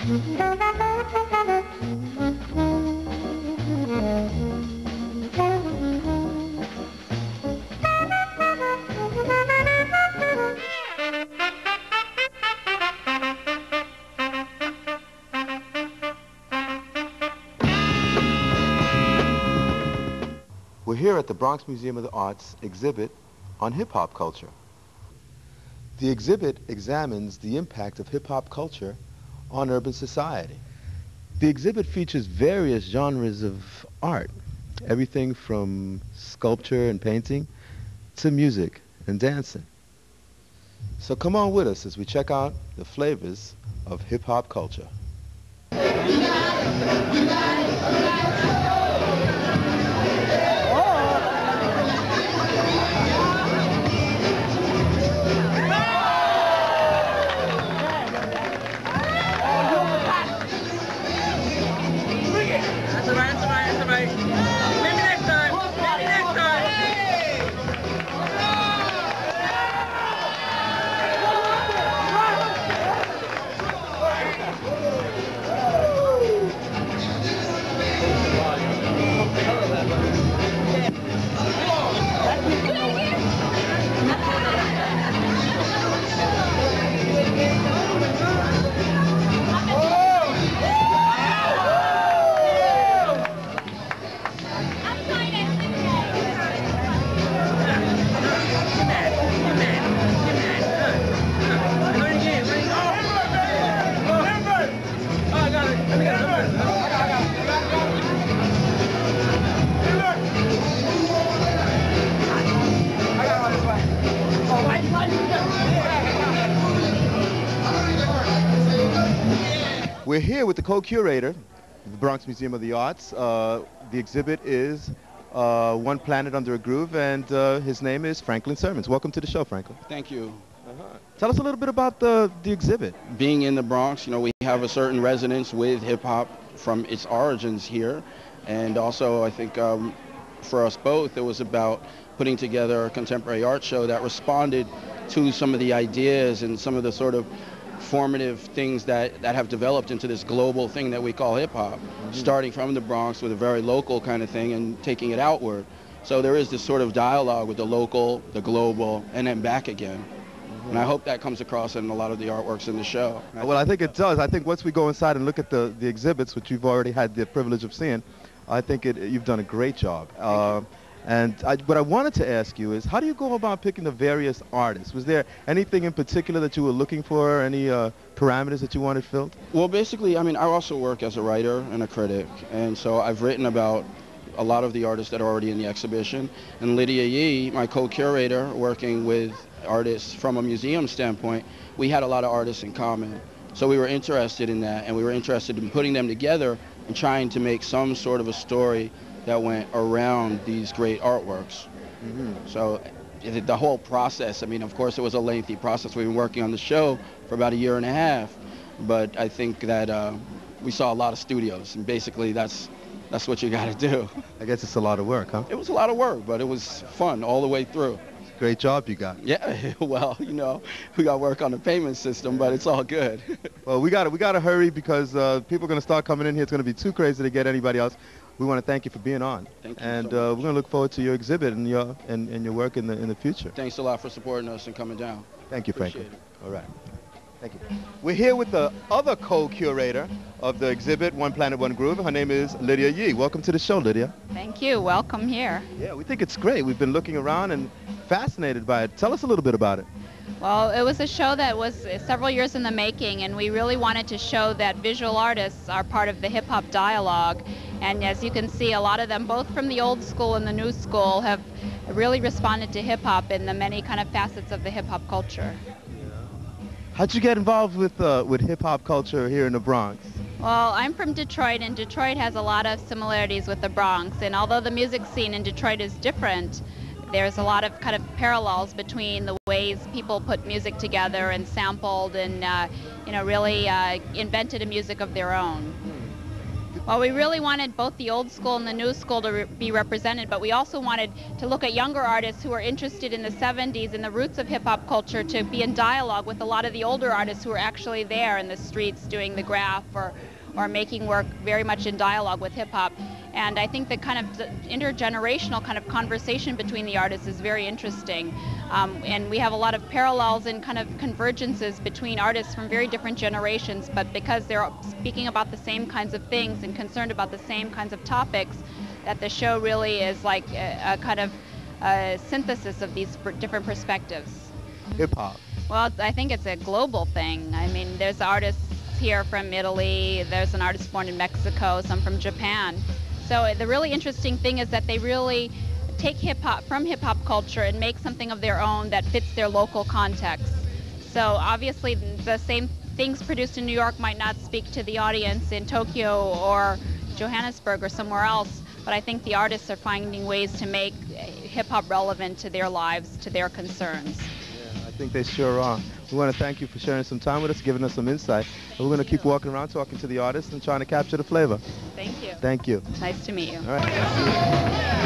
We're here at the Bronx Museum of the Arts exhibit on hip-hop culture. The exhibit examines the impact of hip-hop culture on urban society. The exhibit features various genres of art, everything from sculpture and painting to music and dancing. So come on with us as we check out the flavors of hip-hop culture. We're here with the co-curator of the Bronx Museum of the Arts. The exhibit is One Planet Under a Groove, and his name is Franklin Sermons. Welcome to the show, Franklin. Thank you. Tell us a little bit about the exhibit. Being in the Bronx, you know, we have a certain resonance with hip-hop from its origins here. And also, I think for us both, it was about putting together a contemporary art show that responded to some of the ideas and some of the sort of formative things that have developed into this global thing that we call hip-hop, starting from the Bronx with a very local kind of thing and taking it outward. So there is this sort of dialogue with the local, the global, and then back again. And I hope that comes across in a lot of the artworks in the show. Well, I think it does. I think once we go inside and look at the exhibits, which you've already had the privilege of seeing, I think you've done a great job. What I wanted to ask you is, how do you go about picking the various artists? Was there anything in particular that you were looking for, any parameters that you wanted filled? Well, basically, I mean, I also work as a writer and a critic, and so I've written about a lot of the artists that are already in the exhibition. And Lydia Yee, my co-curator, working with artists from a museum standpoint, we had a lot of artists in common. So we were interested in that, and we were interested in putting them together and trying to make some sort of a story that went around these great artworks. So the whole process, I mean, of course, it was a lengthy process. We've been working on the show for about 1.5 years, but I think that we saw a lot of studios, and basically that's what you got to do. I guess it's a lot of work, huh? It was a lot of work, but it was fun all the way through. Great job you got. Yeah, well, you know, we got to work on the payment system, but it's all good. Well, we got to hurry because people are going to start coming in here. It's going to be too crazy to get anybody else. We want to thank you for being on. Thank you. And so we're going to look forward to your exhibit and your work in the future. Thanks a lot for supporting us and coming down. Thank you, Franklin. Appreciate it. All right. Thank you. We're here with the other co-curator of the exhibit, One Planet, One Groove. Her name is Lydia Yee. Welcome to the show, Lydia. Thank you. Welcome here. Yeah, we think it's great. We've been looking around and fascinated by it. Tell us a little bit about it. Well, it was a show that was several years in the making, and we really wanted to show that visual artists are part of the hip-hop dialogue. And as you can see, a lot of them, both from the old school and the new school, have really responded to hip-hop in the many kind of facets of the hip-hop culture. How'd you get involved with hip-hop culture here in the Bronx? Well, I'm from Detroit, and Detroit has a lot of similarities with the Bronx. And although the music scene in Detroit is different, there's a lot of kind of parallels between the ways people put music together and sampled and, you know, really invented a music of their own. Well, we really wanted both the old school and the new school to be represented, but we also wanted to look at younger artists who are interested in the 70s and the roots of hip-hop culture to be in dialogue with a lot of the older artists who are actually there in the streets doing the graph or making work very much in dialogue with hip-hop. And I think the kind of intergenerational kind of conversation between the artists is very interesting. And we have a lot of parallels and kind of convergences between artists from very different generations, but because they're speaking about the same kinds of things and concerned about the same kinds of topics, that the show really is like a kind of synthesis of these different perspectives. Hip-hop. Well, I think it's a global thing. I mean, there's artists here from Italy, there's an artist born in Mexico, some from Japan. So the really interesting thing is that they really take hip-hop from hip-hop culture and make something of their own that fits their local context. So obviously the same things produced in New York might not speak to the audience in Tokyo or Johannesburg or somewhere else, but I think the artists are finding ways to make hip-hop relevant to their lives, to their concerns. Yeah, I think they sure are. We want to thank you for sharing some time with us, giving us some insight. And we're going to keep walking around talking to the artists and trying to capture the flavor. Thank you. Thank you. Nice to meet you. All right.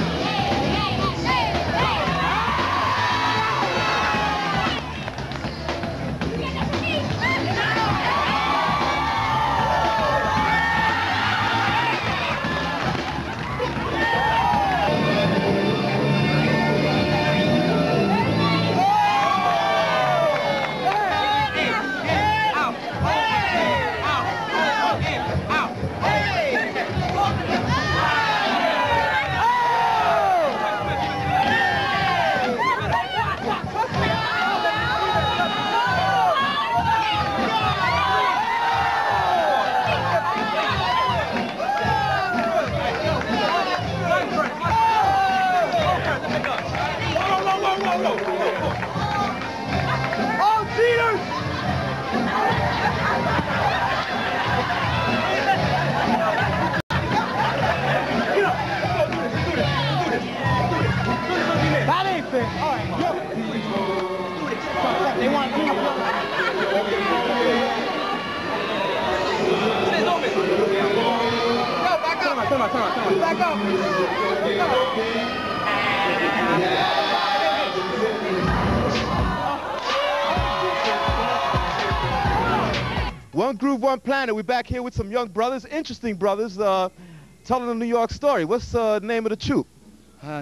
One Groove, One Planet. We're back here with some young brothers, interesting brothers, telling a New York story. What's the name of the troupe?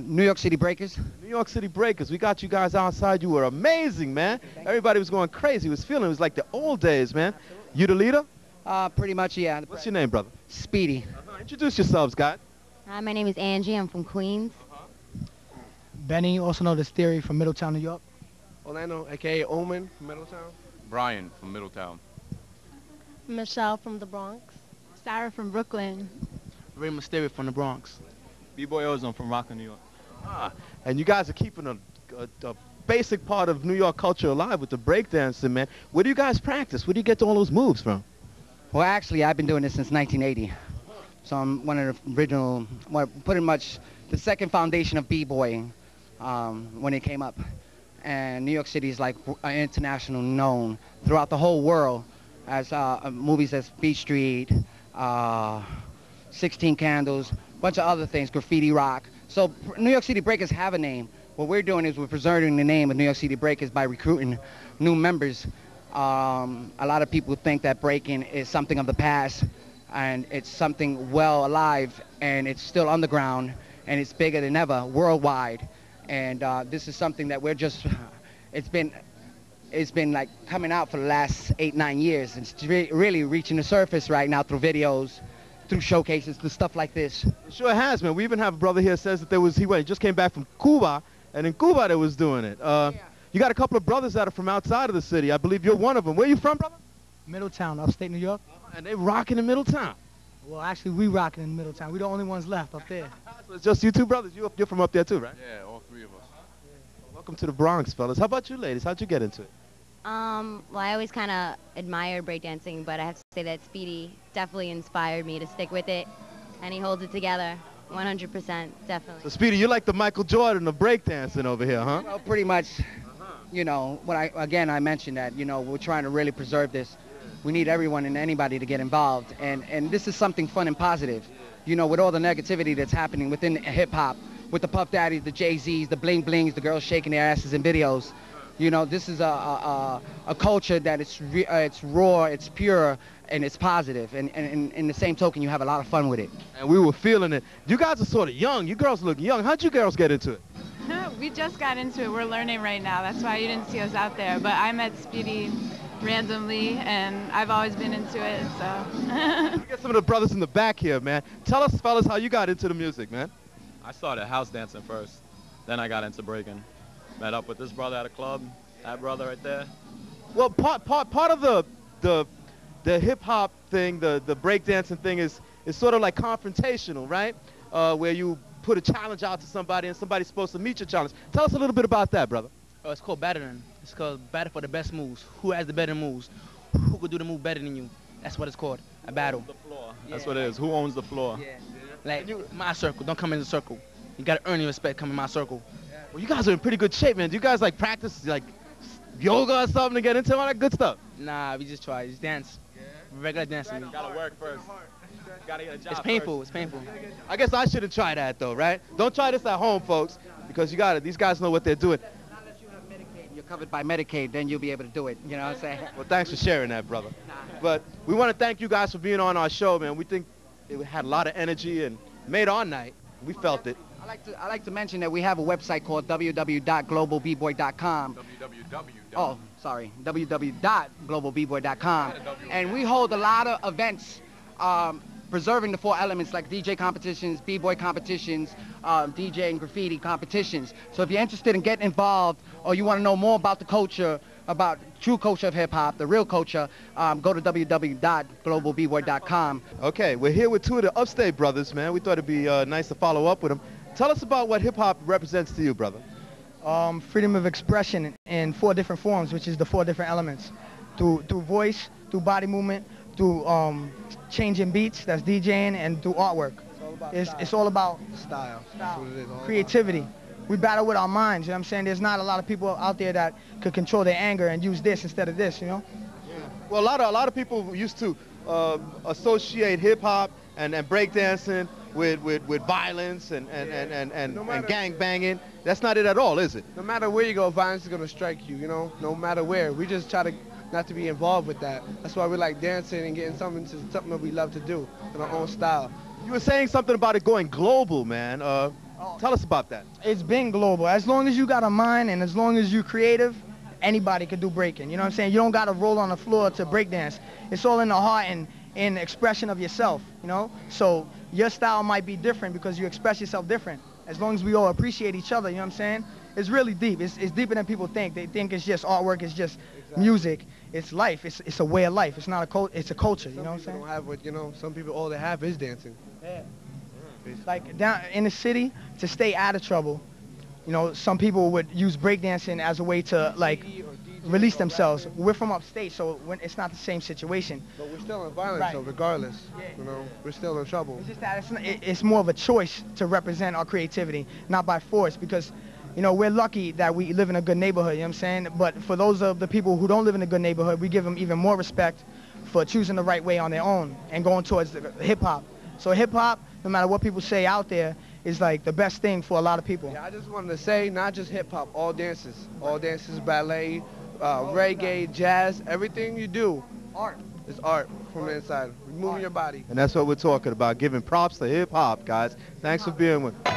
New York City Breakers. New York City Breakers. We got you guys outside. You were amazing, man. Everybody was going crazy. Was feeling it was like the old days, man. You the leader? Pretty much, yeah. What's your name, brother? Speedy. Introduce yourselves, guys. Hi, my name is Angie. I'm from Queens. Benny, also known as Theory, from Middletown, New York. Orlando, a.k.a. Omen from Middletown. Brian from Middletown. Michelle from the Bronx. Sarah from Brooklyn. Ray Mysterio from the Bronx. B-Boy Ozone from Rockland, New York. And you guys are keeping a basic part of New York culture alive with the breakdancing, man. Where do you guys practice? Where do you get all those moves from? Well, actually, I've been doing this since 1980. So I'm one of the original, well, pretty much the second foundation of b-boying when it came up. And New York City is like international known throughout the whole world as movies as Beat Street, 16 Candles, a bunch of other things, Graffiti Rock. So New York City Breakers have a name. What we're doing is we're preserving the name of New York City Breakers by recruiting new members. A lot of people think that breaking is something of the past, and it's something well alive, and it's still underground, and it's bigger than ever worldwide. And this is something that we're just, it's been like coming out for the last 8-9 years. And it's really reaching the surface right now through videos, through showcases, through stuff like this. It sure has, man. We even have a brother here says that he just came back from Cuba, and in Cuba they was doing it. You got a couple of brothers that are from outside of the city. I believe you're one of them. Where you from, brother? Middletown, upstate New York. And they rocking in Middletown. Well, actually, we rocking in Middletown. We're the only ones left up there. So it's just you two brothers. You're from up there too, right? Yeah, all three of us. Welcome to the Bronx, fellas. How about you ladies? How'd you get into it? Well, I always kind of admired breakdancing, but I have to say that Speedy definitely inspired me to stick with it, and he holds it together 100%, definitely. So, Speedy, you're like the Michael Jordan of breakdancing over here, huh? Well, pretty much, you know, I mentioned that, you know, we're trying to really preserve this. We need everyone and anybody to get involved. And this is something fun and positive. You know, with all the negativity that's happening within hip-hop, with the Puff Daddies, the Jay-Z's, the Bling Blings, the girls shaking their asses in videos. You know, this is a culture that it's raw, it's pure, and it's positive. And in the same token, you have a lot of fun with it. And we were feeling it. You guys are sort of young. You girls look young. How'd you girls get into it? We just got into it. We're learning right now. That's why you didn't see us out there. But I met Speedy randomly, and I've always been into it, so. We get some of the brothers in the back here, man. Tell us, fellas, how you got into the music, man. I started house dancing first. Then I got into breaking. Met up with this brother at a club. That brother right there. Well, part of the hip hop thing, the breakdancing thing is sort of like confrontational, right? Where you put a challenge out to somebody and somebody's supposed to meet your challenge. Tell us a little bit about that, brother. Oh, it's called battering. It's called battle for the best moves. Who has the better moves? Who could do the move better than you? That's what it's called, a battle. The floor. That's what it is. Who owns the floor? Yeah. Like, my circle. Don't come in the circle. You got to earn your respect. Come in my circle. Well, you guys are in pretty good shape, man. Do you guys like practice like yoga or something to get into all that good stuff? Nah, we just try. Just dance. Regular dancing. You gotta work first. Gotta get a job. It's painful. First. It's painful. I guess I shouldn't try that though, right? Don't try this at home, folks, because you got it. These guys know what they're doing. Unless you have Medicaid, you're covered by Medicaid, then you'll be able to do it. You know what I'm saying? Well, thanks for sharing that, brother. But we want to thank you guys for being on our show, man. We think it had a lot of energy and made our night. We felt it. I like to mention that we have a website called www.globalbboy.com. Oh, sorry, www.globalbboy.com. And we hold a lot of events preserving the 4 elements like DJ competitions, b-boy competitions, DJ and graffiti competitions. So if you're interested in getting involved or you want to know more about the culture, about true culture of hip-hop, the real culture, go to www.globalbboy.com. Okay, we're here with 2 of the Upstate brothers, man. We thought it'd be nice to follow up with them. Tell us about what hip-hop represents to you, brother. Freedom of expression in 4 different forms, which is the 4 different elements. Through voice, through body movement, through changing beats, that's DJing, and through artwork. It's all about Style. That's what it is. Creativity. We battle with our minds, you know what I'm saying? There's not a lot of people out there that could control their anger and use this instead of this, you know? Yeah. Well, a lot of people used to associate hip-hop and breakdancing with violence and gang banging. That's not it at all, is it? No matter where you go, violence is going to strike you, you know? No matter where. We just try to not to be involved with that. That's why we like dancing and getting something that we love to do in our own style. You were saying something about it going global, man. Tell us about that. It's been global. As long as you got a mind and as long as you're creative, anybody can do breaking. You know what I'm saying? You don't got to roll on the floor to break dance. It's all in the heart and in the expression of yourself, you know? So your style might be different because you express yourself different. As long as we all appreciate each other, you know what I'm saying? It's really deep. It's deeper than people think. They think it's just artwork, it's just music. It's life. It's a way of life. It's not a it's a culture, you know what I'm saying? Some people don't have what, you know, some people all they have is dancing. Yeah. Like down in the city, to stay out of trouble, you know, some people would use breakdancing as a way to like release themselves. We're from upstate, so it's not the same situation. But we're still in violence, so regardless, you know, we're still in trouble. It's just that it's more of a choice to represent our creativity, not by force, because, you know, we're lucky that we live in a good neighborhood, you know what I'm saying? But for those of the people who don't live in a good neighborhood, we give them even more respect for choosing the right way on their own and going towards hip-hop. So hip-hop, no matter what people say out there, is like the best thing for a lot of people. Yeah, I just wanted to say, not just hip-hop, all dances, ballet, reggae, jazz, everything you do, art. It's art from the inside, moving your body. And that's what we're talking about, giving props to hip-hop, guys. Thanks for being with us.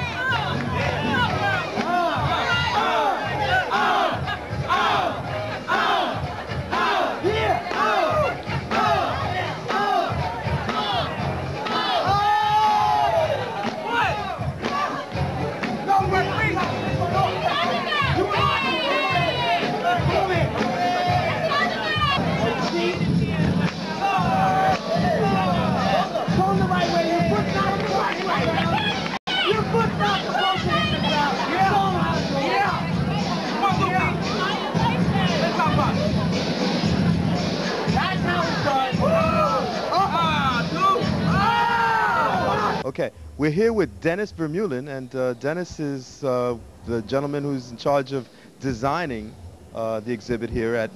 Okay, we're here with Dennis Vermeulen, and Dennis is the gentleman who's in charge of designing the exhibit here at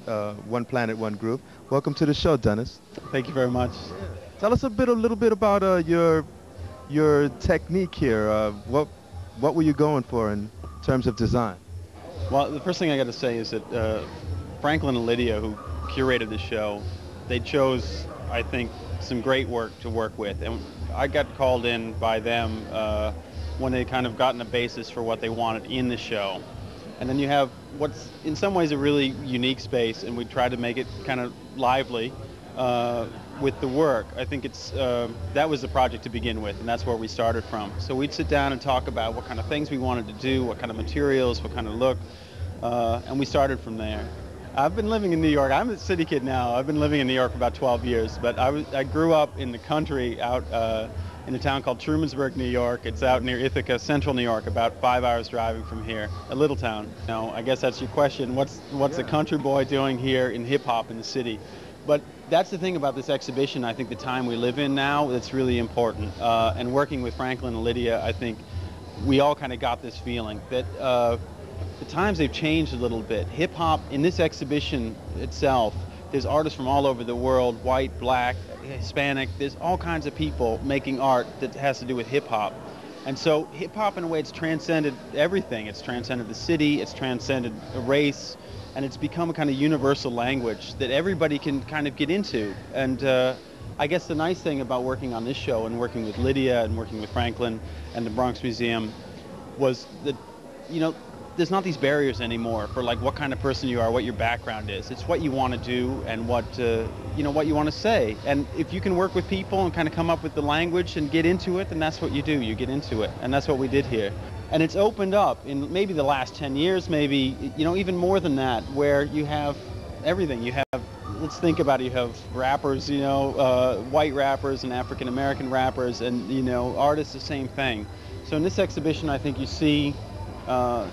One Planet, One Groove. Welcome to the show, Dennis. Thank you very much. Tell us a little bit about your technique here. What were you going for in terms of design? Well, the first thing I got to say is that Franklin and Lydia, who curated the show, they chose, I think, some great work to work with. And I got called in by them when they kind of gotten a basis for what they wanted in the show. And then you have what's in some ways a really unique space, and we try to make it kind of lively with the work. I think it's that was the project to begin with, and that's where we started from. So we'd sit down and talk about what kind of things we wanted to do, what kind of materials, what kind of look, and we started from there. I've been living in New York. I'm a city kid now. I've been living in New York for about 12 years, but I grew up in the country out in a town called Trumansburg, New York. It's out near Ithaca, central New York, about 5 hours driving from here, a little town. Now, I guess that's your question. What's a country boy doing here in hip-hop in the city? But that's the thing about this exhibition. I think the time we live in now, that's really important. And working with Franklin and Lydia, I think we all kind of got this feeling that the times they've changed a little bit. Hip-hop, in this exhibition itself, there's artists from all over the world, white, black, Hispanic. There's all kinds of people making art that has to do with hip-hop. And so hip-hop, in a way, it's transcended everything. It's transcended the city, it's transcended a race, and it's become a kind of universal language that everybody can kind of get into. And I guess the nice thing about working on this show and working with Lydia and working with Franklin and the Bronx Museum was that, you know, there's not these barriers anymore for like what kind of person you are, what your background is. It's what you want to do and what you know, what you want to say. And if you can work with people and kind of come up with the language and get into it, then that's what you do. You get into it, and that's what we did here. And it's opened up in maybe the last 10 years, maybe, you know, even more than that, where you have everything. You have, let's think about it, you have rappers, you know, white rappers and African American rappers, and, you know, artists, the same thing. So in this exhibition, I think you see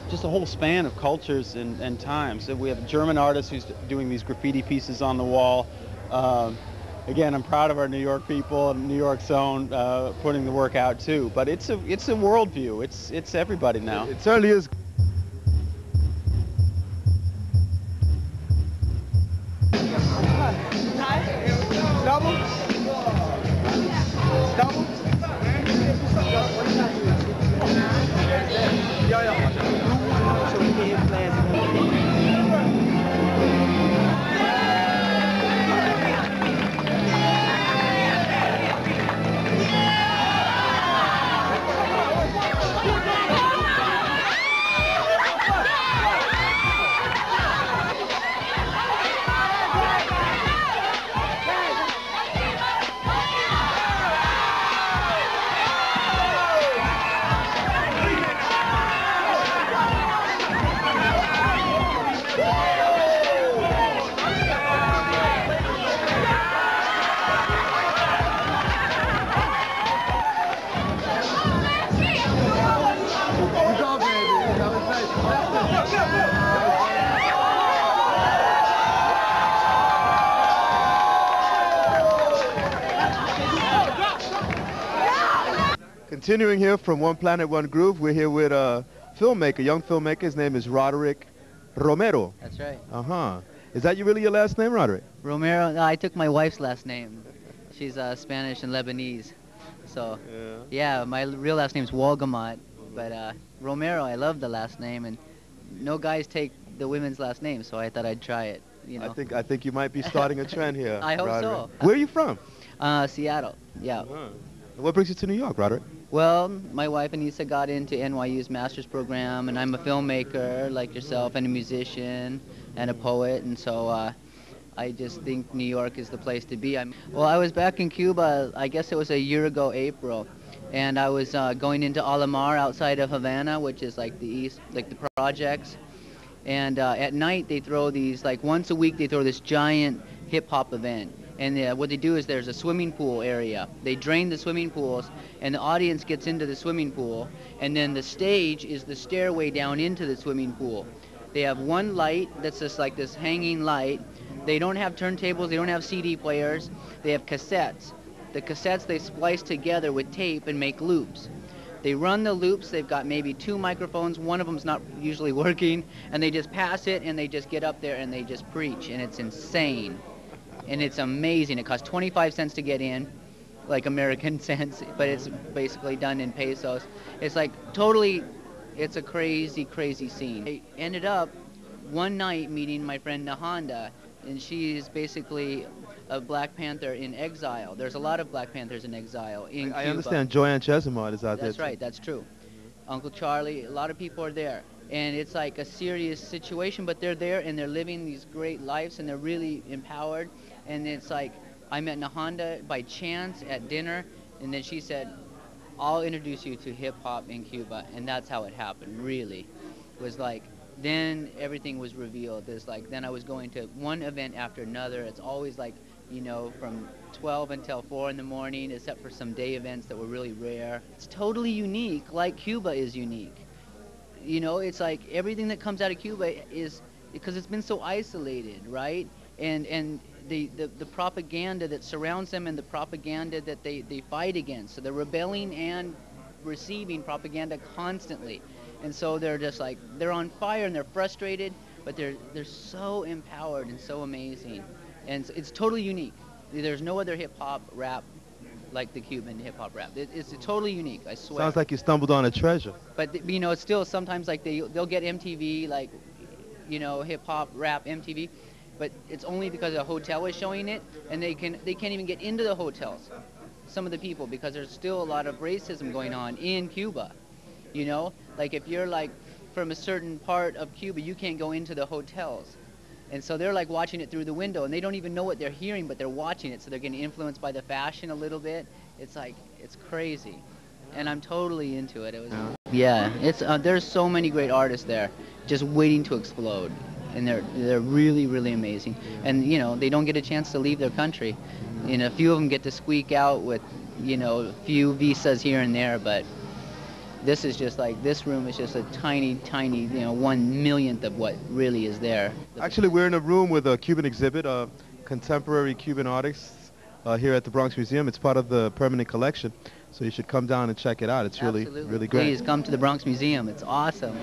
just a whole span of cultures and times. So we have a German artist who's doing these graffiti pieces on the wall. Again, I'm proud of our New York people and New York zone putting the work out too. But it's a worldview. It's everybody now. It certainly is. Double. Double. Continuing here from One Planet, One Groove, we're here with a filmmaker, young filmmaker. His name is Roderick Romero. That's right. Uh-huh. Is that really your last name, Roderick? Romero, no, I took my wife's last name. She's Spanish and Lebanese. So, yeah, my real last name's Walgamot. But Romero, I love the last name, and no guys take the women's last name, so I thought I'd try it. You know? I think you might be starting a trend here. I hope Roderick. so. Where are you from? Seattle, yeah. Uh-huh. What brings you to New York, Roderick? Well, my wife Anissa got into NYU's master's program, and I'm a filmmaker like yourself, and a musician, and a poet, and so I just think New York is the place to be. Well, I was back in Cuba, I guess it was a year ago, April, and I was going into Alamar outside of Havana, which is like the east, like the projects, and at night they throw these, like once a week they throw this giant hip-hop event. And what they do is there's a swimming pool area. They drain the swimming pools, and the audience gets into the swimming pool, and then the stage is the stairway down into the swimming pool. They have one light that's just like this hanging light. They don't have turntables, they don't have CD players, they have cassettes. The cassettes they splice together with tape and make loops. They run the loops. They've got maybe 2 microphones. One of them's not usually working, and they just pass it, and they just get up there and they just preach, and it's insane, and it's amazing. It costs 25 cents to get in, like American cents, but it's basically done in pesos. It's like totally, it's a crazy, crazy scene. I ended up one night meeting my friend Nahanda, and she's basically a Black Panther in exile. There's a lot of Black Panthers in exile in Cuba. I understand Joanne Chesimard is out there. That's right, that's true. Uncle Charlie, a lot of people are there. And it's like a serious situation, but they're there and they're living these great lives and they're really empowered. And it's like, I met Nahanda by chance at dinner, and then she said, I'll introduce you to hip hop in Cuba. And that's how it happened, really. It was like, then everything was revealed. There's like, then I was going to one event after another. It's always like, you know, from 12 until 4 in the morning, except for some day events that were really rare. It's totally unique, like Cuba is unique. You know, it's like everything that comes out of Cuba is, because it's been so isolated, right? And the propaganda that surrounds them and the propaganda that they fight against. So they're rebelling and receiving propaganda constantly. And so they're just like, they're on fire and they're frustrated, but they're so empowered and so amazing. And it's totally unique. There's no other hip-hop rap like the Cuban hip-hop rap. It's totally unique, I swear. Sounds like you stumbled on a treasure. But, you know, it's still sometimes like they'll get MTV, like, you know, hip-hop rap MTV, but it's only because a hotel is showing it, and they can't even get into the hotels, some of the people, because there's still a lot of racism going on in Cuba. You know, like if you're like from a certain part of Cuba, you can't go into the hotels. And so they're like watching it through the window, and they don't even know what they're hearing, but they're watching it, so they're getting influenced by the fashion a little bit. It's like, it's crazy. And I'm totally into it. It was, yeah, it's there's so many great artists there just waiting to explode. And they're really, really amazing. And, you know, they don't get a chance to leave their country. You know, a few of them get to squeak out with, you know, a few visas here and there, but this is just like, this room is just a tiny, tiny, you know, 1/1,000,000th of what really is there. Actually, we're in a room with a Cuban exhibit, contemporary Cuban artists here at the Bronx Museum. It's part of the permanent collection, so you should come down and check it out. It's really, really great. Please come to the Bronx Museum. It's awesome.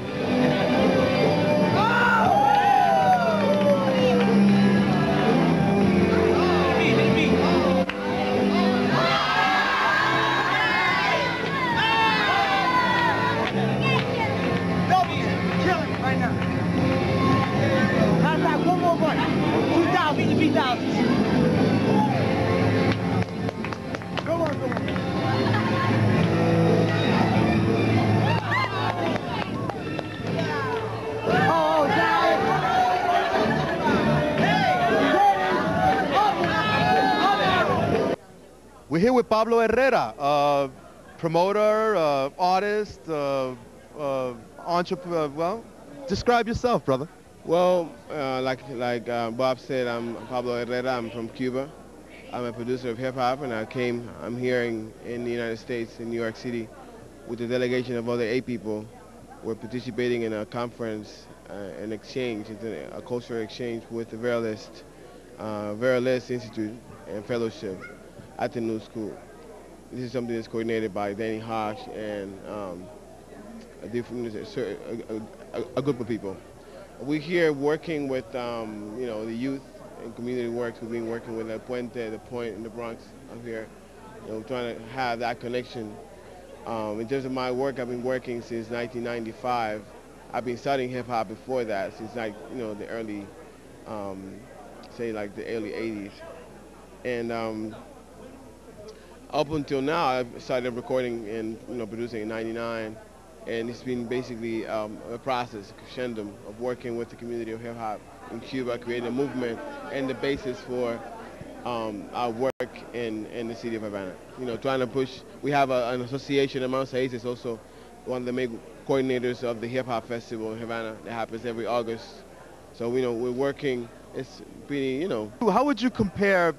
We're here with Pablo Herrera, promoter, artist, entrepreneur. Well, describe yourself, brother. Well, like Bob said, I'm Pablo Herrera. I'm from Cuba. I'm a producer of hip-hop, and I'm here in the United States, in New York City, with a delegation of other 8 people. We're participating in a conference, an exchange, a cultural exchange with the Veralist Institute and Fellowship at the New School. This is something that's coordinated by Danny Hodge and a group of people. We're here working with you know, the youth and community works. We've been working with the Point in the Bronx up here, you know, trying to have that connection. In terms of my work, I've been working since 1995. I've been studying hip hop before that, since like, you know, the early, say like the early 80s. And up until now, I've started recording and, you know, producing in '99, and it's been basically a process, a crescendo of working with the community of hip hop in Cuba, creating a movement and the basis for our work in the city of Havana. You know, trying to push. We have an association. Amongst Hayes is also one of the main coordinators of the Hip Hop Festival in Havana that happens every August. So, you know, we're working. It's pretty, you know. How would you compare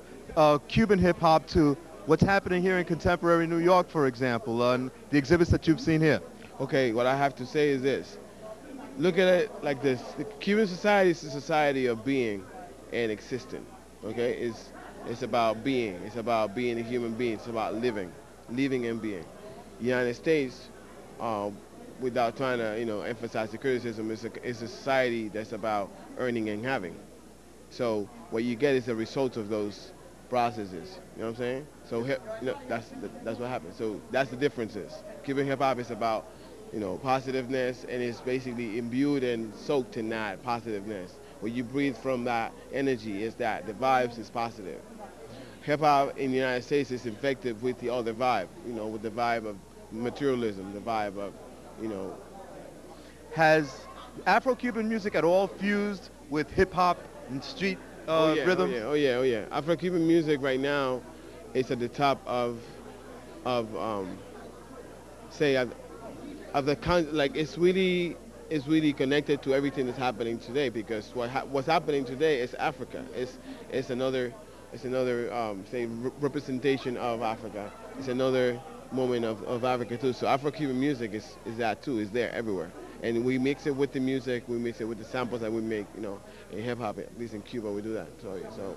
Cuban hip hop to what's happening here in contemporary New York, for example, on the exhibits that you've seen here? Okay, what I have to say is this. Look at it like this. The Cuban society is a society of being and existing. Okay, it's about being. It's about being a human being. It's about living and being. The United States without trying to, emphasize the criticism. It's a society that's about earning and having. So what you get is the result of those processes. You know what I'm saying? So that's what happens. So that's the differences. Cuban hip hop is about, positiveness, and it's basically imbued and soaked in that positiveness. What you breathe from that energy is that the vibes is positive. Hip hop in the United States is infected with the other vibe, with the vibe of materialism, the vibe of, Has Afro-Cuban music at all fused with hip-hop and street rhythms? Oh yeah. Afro-Cuban music right now is at the top of it's really connected to everything that's happening today, because what's happening today is Africa. It's another representation of Africa. It's another moment of Africa too. So Afro-Cuban music is that too. It's there everywhere. And we mix it with the music, we mix it with the samples that we make, in hip hop, at least in Cuba we do that. So.